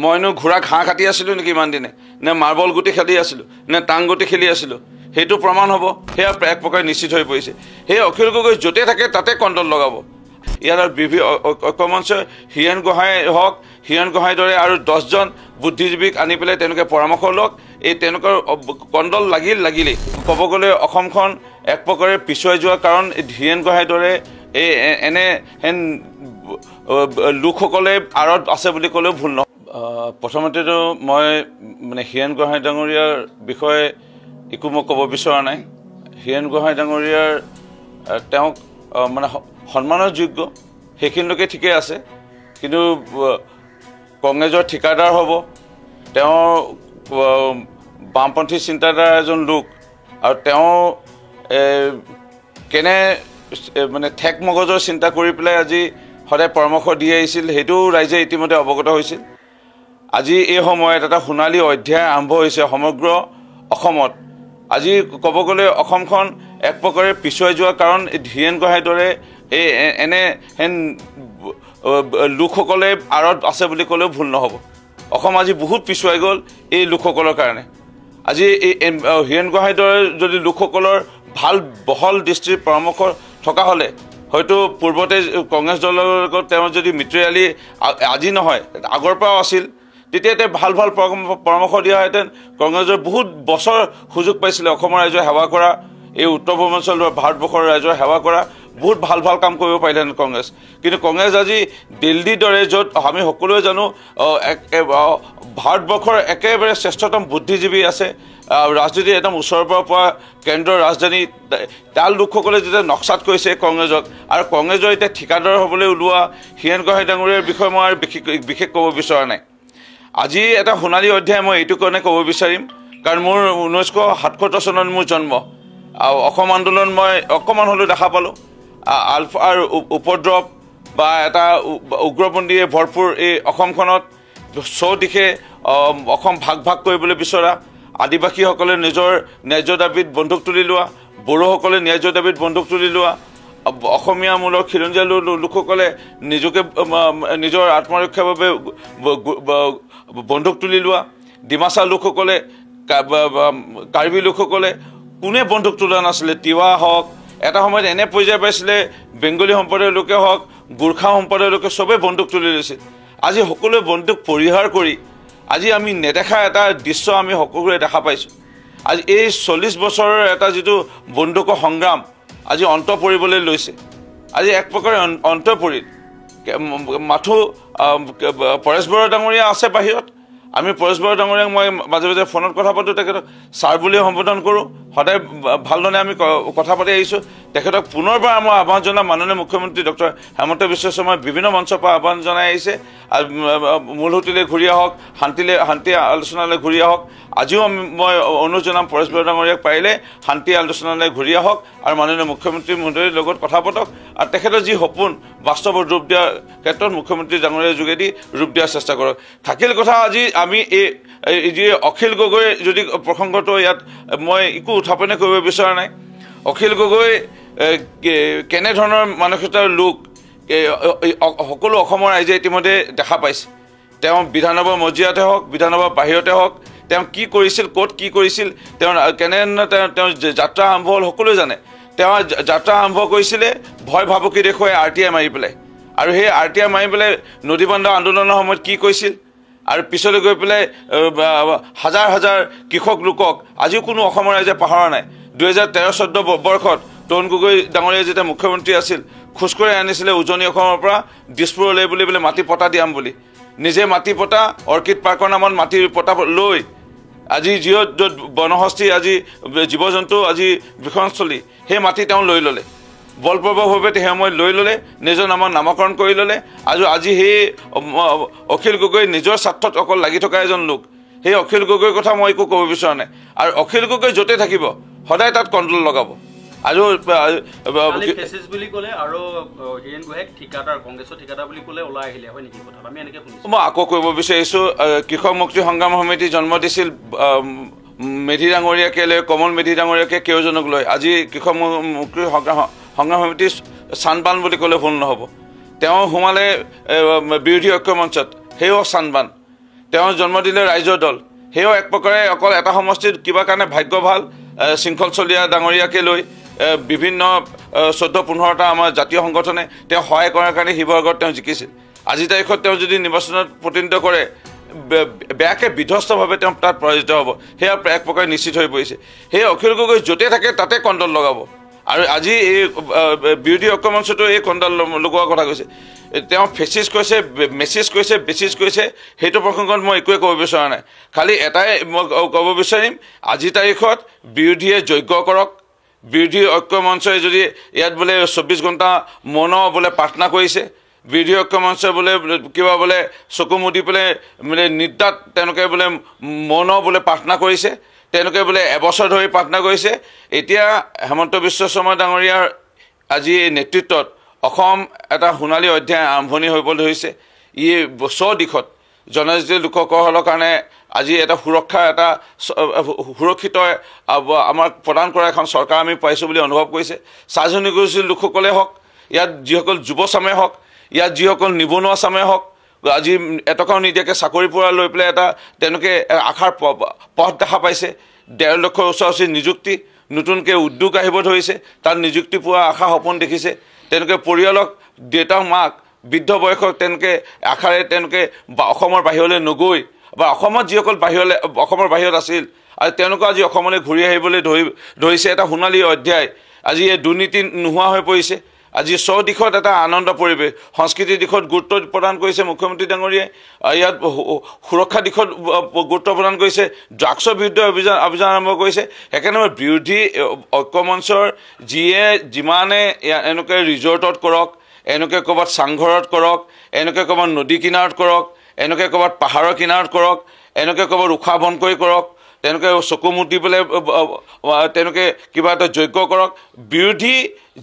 মইনো ঘোঁৰা ঘাঁহ কাটি আছিলোঁ নেকি ইমান দিনে, নে মাৰ্বল গুটি খেলি আছিলোঁ, নে টাং গুটি খেলি আছিলোঁ, সেইটো প্ৰমাণ হ'ব। সেয়া এক প্ৰকাৰে নিশ্চিত হৈ পৰিছে। সেই অখিল গগৈ য'তে থাকে তাতে কণ্ট্ৰল লগাব। ইয়াৰ ঐক্যমঞ্চৰ হীৰেণ গোহাঁই হওক, হীৰেণ গোহাঁইৰ দৰে আৰু 10জন বুদ্ধিজীৱীক আনি পেলাই তেওঁলোকে পৰামৰ্শ লওক। এই তেওঁলোকৰ কণ্ডল লাগিলেই ক'ব গ'লে অসমখন এক প্ৰকাৰে পিছুৱাই যোৱাৰ কাৰণ হীৰেণ গোহাঁইৰ দৰে এই এনেহেন লোকসকলে আঁৰত আছে বুলি ক'লেও ভুল নহয়। প্ৰথমতেতো মই হীৰেণ গোহাঁই ডাঙৰীয়াৰ বিষয়ে একো মই ক'ব বিচৰা নাই। হীৰেণ গোহাঁই ডাঙৰীয়াৰ তেওঁক সন্মানৰ যোগ্য, সেইখিনিলৈকে ঠিকেই আছে। কিন্তু কংগ্ৰেছৰ ঠিকাদাৰ হ'ব, তেওঁ বামপন্থী চিন্তাধাৰা এজন লোক, আৰু তেওঁ কেনে ঠেক মগজৰ চিন্তা কৰি পেলাই আজি সদায় পৰামৰ্শ দি আহিছিল, সেইটো ৰাইজে ইতিমধ্যে অৱগত হৈছিল। আজি এই সময়ত এটা সোণালী অধ্যায় আৰম্ভ হৈছে সমগ্ৰ অসমত। আজি ক'ব গ'লে অসমখন এক প্ৰকাৰে পিছুৱাই যোৱাৰ কাৰণ হীৰেণ গোহাঁইৰ দৰে এই এনেহেন লোকসকলে আঁৰত আছে বুলি ক'লেও ভুল নহ'ব। অসম আজি বহুত পিছুৱাই গ'ল এই লোকসকলৰ কাৰণে। আজি এই হীৰেণ গোহাঁইৰ দৰে যদি লোকসকলৰ ভাল বহল দৃষ্টিৰ পৰামৰ্শ থকা হ'লে হয়তো পূৰ্বতে কংগ্ৰেছ দলৰ লগত তেওঁ যদি মিত্ৰয়ালি আজি নহয় আগৰ পৰাও আছিল, তেতিয়া ভাল পৰামৰ্শ দিয়া হেঁতেন কংগ্ৰেছৰ বহুত বছৰ সুযোগ পাইছিলে অসমৰ ৰাইজৰ সেৱা কৰা, এই উত্তৰ পূৰ্বাঞ্চল ভাৰতবৰ্ষৰ ৰাইজৰ সেৱা কৰা, বহুত ভাল কাম কৰিব পাৰিলেহেঁতেন কংগ্ৰেছ। কিন্তু কংগ্ৰেছ আজি দিল্লীৰ দৰে, য'ত আমি সকলোৱে জানো ভাৰতবৰ্ষৰ একেবাৰে শ্ৰেষ্ঠতম বুদ্ধিজীৱী আছে, ৰাজনীতি একদম ওচৰৰ পৰা কেন্দ্ৰৰ ৰাজধানী, তাৰ লোকসকলে যেতিয়া নক্সাত কৰিছে কংগ্ৰেছক, আৰু কংগ্ৰেছৰ এতিয়া ঠিকাদাৰ হ'বলৈ ওলোৱা হীৰেণ গোহাঁই ডাঙৰীয়াৰ বিষয়ে মই আৰু বিশেষ ক'ব বিচৰা নাই। আজি এটা সোণালী অধ্যায় মই এইটো কাৰণে ক'ব বিচাৰিম, কাৰণ মোৰ 1977 চনত মোৰ জন্ম। অসম আন্দোলন মই অকণমান হ'লেও দেখা পালোঁ। আলফাৰ উপদ্ৰৱ বা এটা উগ্ৰপন্থীয়ে ভৰপূৰ এই অসমখনত চৌদিশে অসম ভাগ কৰিবলৈ বিচৰা, আদিবাসীসকলে নিজৰ ন্যায্য দাবীত বন্দুক তুলি লোৱা, বড়োসকলে ন্যায্য দাবীত বন্দুক তুলি লোৱা, অসমীয়া মূলৰ খিলঞ্জীয়া লোকসকলে নিজকে নিজৰ আত্মৰক্ষাৰ বাবে বন্দুক তুলি লোৱা, ডিমাচা লোকসকলে, কাৰ্বি লোকসকলে কোনে বন্দুক তোলা নাছিলে। তিৱা হওক, এটা সময়ত এনে পৰ্যায় পাইছিলে বেংগলী সম্প্ৰদায়ৰ লোকে হওক, গোৰ্খা সম্প্ৰদায়ৰ লোকে চবেই বন্দুক তুলি লৈছিল। আজি সকলোৱে বন্দুক পৰিহাৰ কৰি আজি আমি নেদেখা এটা দৃশ্য আমি সকলোৱে দেখা পাইছোঁ। আজি এই 40 বছৰৰ এটা যিটো বন্দুকৰ সংগ্ৰাম আজি অন্ত পৰিবলৈ লৈছে। আজি এক প্ৰকাৰে অন্ত পৰিল। মাথো পৰেশ বৰা ডাঙৰীয়া আছে বাহিৰত, আমি পৰেশ বৰা ডাঙৰীয়াক মই মাজে মাজে ফোনত কথা পাতোঁ, তেখেতক ছাৰ বুলি সম্বোধন কৰোঁ, সদায় ভালধৰণে আমি কথা পাতি আহিছোঁ। তেখেতক পুনৰবাৰ আমাৰ আহ্বান জনাই মাননীয় মুখ্যমন্ত্ৰী ডক্টৰ হেমন্ত বিশ্ব শৰ্মাই বিভিন্ন মঞ্চৰ পৰা আহ্বান জনাই আহিছে, মূলসুঁতিলৈ ঘূৰি আহক, শান্তি আলোচনালৈ ঘূৰি আহক। আজিও মই অনুৰোধ জনাম পৰেশ বৰা ডাঙৰীয়াক পাৰিলে শান্তি আলোচনালৈ ঘূৰি আহক আৰু মাননীয় মুখ্যমন্ত্ৰী মহোদয়ৰ লগত কথা পাতক, আৰু তেখেতৰ যি সপোন বাস্তৱত ৰূপ দিয়াৰ ক্ষেত্ৰত মুখ্যমন্ত্ৰী ডাঙৰীয়াৰ যোগেদি ৰূপ দিয়াৰ চেষ্টা কৰক। থাকিল কথা আজি আমি এই যি অখিল গগৈৰ যদি প্ৰসংগটো ইয়াত মই একো উত্থাপনে কৰিব বিচৰা নাই। অখিল গগৈ কেনেধৰণৰ মানসিকতাৰ লোক সকলো অসমৰ ৰাইজে ইতিমধ্যে দেখা পাইছে। তেওঁ বিধানসভাৰ মজিয়াতে হওক, বিধানসভাৰ বাহিৰতে হওক, তেওঁ কি কৰিছিল, ক'ত কি কৰিছিল, তেওঁ তেওঁৰ যাত্ৰা আৰম্ভ হ'ল সকলোৱে জানে। তেওঁ যাত্ৰা আৰম্ভ কৰিছিলে ভয় ভাবুকি দেখুৱাই RTI মাৰি পেলাই, আৰু সেই RTI মাৰি পেলাই নদী বান্ধ আন্দোলনৰ সময়ত কি কৈছিল, আৰু পিছলৈ গৈ পেলাই হাজাৰ হাজাৰ কৃষক লোকক আজিও কোনো অসমৰ ৰাইজে পাহৰা নাই। 2013-14 বৰ্ষত তৰুণ গগৈ ডাঙৰীয়া যেতিয়া মুখ্যমন্ত্ৰী আছিল, খোজকঢ়াই আনিছিলে উজনি অসমৰ পৰা দিছপুৰলৈ বুলি বোলে মাটি পটা দিয়াম বুলি। নিজে মাটি পটা, অৰ্কিড পাৰ্কৰ নামত মাটি পটা লৈ আজি য'ত বনহস্তি, আজি জীৱ জন্তু, আজি বৃক্ষণস্থলী, সেই মাটি তেওঁ লৈ ল'লে। বলপূৰ্বকভাৱে সেই সময়ত লৈ ল'লে, নিজৰ নামত নামকৰণ কৰি ল'লে। আজি সেই অখিল গগৈ নিজৰ স্বাৰ্থত অকল লাগি থকা এজন লোক। সেই অখিল গগৈৰ কথা মই একো ক'ব বিচৰা নাই। আৰু অখিল গগৈ য'তে থাকিব সদায় তাত কণ্ট্ৰল লগাব। আৰু মই আকৌ কৰিব বিচাৰিছোঁ, কৃষক মুক্তি সংগ্ৰাম সমিতি জন্ম দিছিল মেধি ডাঙৰীয়াকে লৈ, কমল মেধি ডাঙৰীয়াকে কেইজনক লৈ। আজি কৃষক মুক্তি সংগ্ৰাম সমিতি চানবান বুলি ক'লে ভুল নহ'ব। তেওঁ সোমালে বিৰোধী ঐক্য মঞ্চত, সেইও চানবান। তেওঁ জন্ম দিলে ৰাইজৰ দল সেও এক প্ৰকাৰে অকল এটা সমষ্টিত কিবা কাৰণে ভাগ্য ভাল শৃংখল চলীয়া ডাঙৰীয়াকে লৈ বিভিন্ন 14-15টা আমাৰ জাতীয় সংগঠনে তেওঁ সহায় কৰাৰ কাৰণে শিৱসাগৰত তেওঁ জিকিছিল আজি তাৰিখত তেওঁ যদি নিৰ্বাচনত প্ৰতিনিধিত্ব কৰে বেয়াকৈ বিধ্বস্তভাৱে তেওঁ তাত পৰাজিত হ'ব সেয়া এক প্ৰকাৰে নিশ্চিত হৈ পৰিছে সেই অখিল গগৈ য'তে থাকে তাতে কণ্ডল লগাব আৰু আজি এই বিৰোধী ঐক্য মঞ্চটো এই কণ্ডল লগোৱাৰ কথা কৈছে তেওঁ ফেচিছ কৈছে মেছেজ কৈছে বেচিছ কৈছে সেইটো প্ৰসংগত মই একোৱে ক'ব বিচৰা নাই খালি এটাই মই ক'ব বিচাৰিম আজি তাৰিখত বিৰোধীয়ে যজ্ঞ কৰক বিৰোধী ঐক্য মঞ্চই যদি ইয়াত বোলে 24 ঘণ্টা মন বোলে প্ৰাৰ্থনা কৰিছে বিৰোধী ঐক্য মঞ্চই বোলে কিবা বোলে চকু মুদি পেলাই মানে নিদ্ৰাত তেওঁলোকে বোলে মন বোলে প্ৰাৰ্থনা কৰিছে তেওঁলোকে বোলে এবছৰ ধৰি প্ৰাৰ্থনা কৰিছে এতিয়া হেমন্ত বিশ্ব শৰ্মা ডাঙৰীয়াৰ আজি নেতৃত্বত অসম এটা সোণালী অধ্যায় আৰম্ভণি হ'বলৈ ধৰিছে ই বছৰ দিশত জনজাতীয় লোকসকলৰ কাৰণে আজি এটা সুৰক্ষা এটা সুৰক্ষিত আমাক প্ৰদান কৰা এখন চৰকাৰ আমি পাইছোঁ বুলি অনুভৱ কৰিছে চাহ জনগোষ্ঠীৰ লোকসকলে হওক ইয়াত যিসকল যুৱচামে হওক ইয়াত যিসকল নিবনুৱা চামে হওক আজি এটকাও নিদিয়াকৈ চাকৰি পোৱা লৈ পেলাই এটা তেওঁলোকে আশাৰ পথ দেখা পাইছে 1.5 লাখৰ ওচৰা-ওচৰি নিযুক্তি নতুনকৈ উদ্যোগ আহিব ধৰিছে তাত নিযুক্তি পোৱা আশা সপোন দেখিছে তেওঁলোকে পৰিয়ালক দেউতা মাক বৃদ্ধ বয়সক তেওঁলোকে আশাৰে তেওঁলোকে অসমৰ বাহিৰলৈ নগৈ বা অসমত যিসকল অসমৰ বাহিৰত আছিল আৰু তেওঁলোকে আজি অসমলৈ ঘূৰি আহিবলৈ ধৰিছে এটা সোণালী অধ্যায় আজি এই দুৰ্নীতি নোহোৱা হৈ পৰিছে আজি সব দিশত এটা আনন্দ পৰিৱেশ সংস্কৃতিৰ দিশত গুৰুত্ব প্ৰদান কৰিছে মুখ্যমন্ত্ৰী ডাঙৰীয়াই ইয়াত সুৰক্ষা দিশত গুৰুত্ব প্ৰদান কৰিছে ড্ৰাগছৰ বিৰুদ্ধে অভিযান আৰম্ভ কৰিছে সেইকাৰণে বিৰোধী ঐক্য মঞ্চৰ যিয়ে যিমানে এনেকৈ ৰিজৰ্টত কৰক এনেকৈ ক'ৰবাত চাংঘৰত কৰক এনেকৈ ক'ৰবাত নদী কিনাৰত কৰক এনেকৈ ক'ৰবাত পাহাৰৰ কিনাৰত কৰক এনেকৈ ক'ৰবাত উশাহ বন্ধ কৰি কৰক তেওঁলোকে চকু মুদি পেলাই তেওঁলোকে কিবা এটা যজ্ঞ কৰক বিৰোধী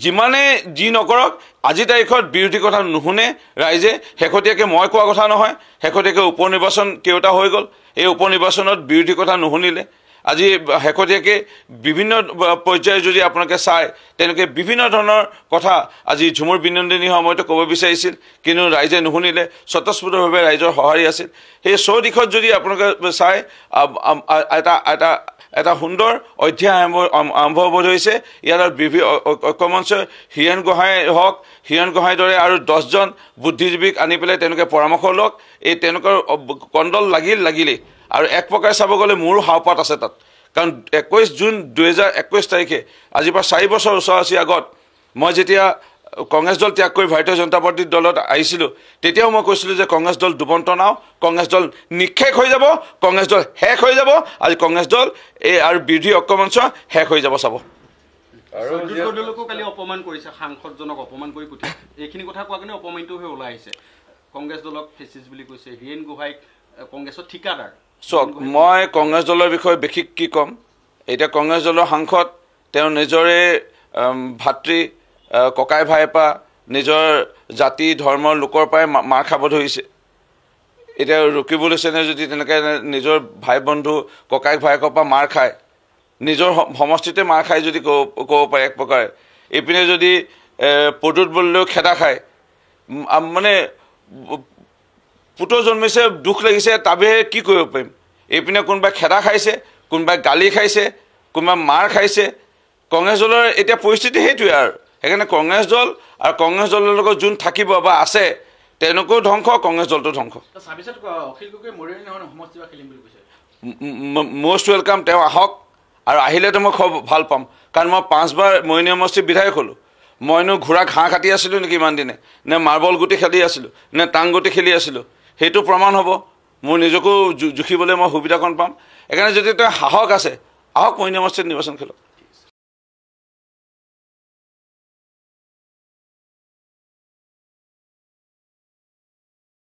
যিমানে যি নকৰক আজি তাৰিখত বিৰোধী কথা নুশুনে ৰাইজে শেহতীয়াকৈ মই কোৱা কথা নহয় শেহতীয়াকৈ উপ নিৰ্বাচন কেইটা হৈ গ'ল এই উপ নিৰ্বাচনত বিৰোধী কথা নুশুনিলে আজি শেহতীয়াকৈ বিভিন্ন পৰ্যায়ত যদি আপোনালোকে চায় তেওঁলোকে বিভিন্ন ধৰণৰ কথা আজি ঝুমুৰ বিনন্দিনী সময়তো ক'ব বিচাৰিছিল কিন্তু ৰাইজে নুশুনিলে স্বতঃস্ফূৰ্তভাৱে ৰাইজৰ সঁহাৰি আছিল সেই সৌ দিশত যদি আপোনালোকে চায় এটা সুন্দৰ অধ্যায় আৰম্ভ হ'ব ধৰিছে ইয়াৰ ঐক্য মঞ্চই হীৰেণ গোহাঁই হওক হীৰেণ গোহাঁইৰ দৰে আৰু 10জন বুদ্ধিজীৱীক আনি পেলাই তেওঁলোকে পৰামৰ্শ লওক এই তেওঁলোকৰ কণ্ডল লাগিলেই আৰু এক প্ৰকাৰে চাব গ'লে মোৰো হাওপাত আছে তাত কাৰণ 21 জুন 2021 তাৰিখে আজিৰ পৰা 4 বছৰ ওচৰা-ওচৰি আগত মই যেতিয়া কংগ্ৰেছ দল ত্যাগ কৰি ভাৰতীয় জনতা পাৰ্টীৰ দলত আহিছিলোঁ তেতিয়াও মই কৈছিলোঁ যে কংগ্ৰেছ দল ডুবন্ত নাও কংগ্ৰেছ দল নিক্ষেপ হৈ যাব কংগ্ৰেছ দল শেষ হৈ যাব আজি কংগ্ৰেছ দল এই আৰু বিৰোধী ঐক্য মঞ্চ শেষ হৈ যাব চাব আৰু দলকো কালি অপমান কৰিছে সাংসদজনক অপমান কৰি পঠিয়াই এইখিনি কথা কোৱা কাৰণে অপমানিত হৈ ওলাই আহিছে কংগ্ৰেছ দলক ফেচিছ বুলি কৈছে হীৰেণ গোহাঁইক কংগ্ৰেছৰ ঠিকাদাৰ চাওক মই কংগ্ৰেছ দলৰ বিষয়ে বিশেষ কি ক'ম এতিয়া কংগ্ৰেছ দলৰ সাংসদ তেওঁ নিজৰে ভাতৃ ককাই ভাইপা নিজৰ জাতি ধৰ্মৰ লোকৰ পৰাই মাৰ খাব ধৰিছে এতিয়া ৰকিবুল হুছেইনে যদি তেনেকৈ নিজৰ ভাই বন্ধু ককাই ভায়েকৰ পৰা মাৰ খায় নিজৰ সমষ্টিতে মাৰ খাই যদি ক'ব পাৰে এক প্ৰকাৰে এইপিনে যদি পদুত বলিলেও খেদা খায় মানে পুত্ৰ জন্মিছে দুখ লাগিছে তাবেহে কি কৰিব পাৰিম এইপিনে কোনোবাই খেদা খাইছে কোনোবাই গালি খাইছে কোনোবাই মাৰ খাইছে কংগ্ৰেছ দলৰ এতিয়া পৰিস্থিতি সেইটোৱে আৰু সেইকাৰণে কংগ্ৰেছ দল আৰু কংগ্ৰেছ দলৰ লগত যোন থাকিব বা আছে তেওঁলোকেও ধ্বংস কংগ্ৰেছ দলটো ধ্বংস মষ্ট ৱেলকাম তেওঁ আহক আৰু আহিলেতো মই খুব ভাল পাম কাৰণ মই 5 বাৰ মৰিয়নি সমষ্টিৰ বিধায়ক হ'লোঁ মইনো ঘোঁৰা ঘাঁহ কাটি আছিলোঁ নেকি ইমান দিনে নে মাৰ্বল গুটি খেলি আছিলোঁ নে টাং গুটি খেলি আছিলোঁ সেইটো প্ৰমাণ হ'ব মোৰ নিজকো জুখিবলৈ মই সুবিধাকণ পাম সেইকাৰণে যদি তেওঁ সাহস আছে আহক মৰিয়নি সমষ্টিত নিৰ্বাচন খেলক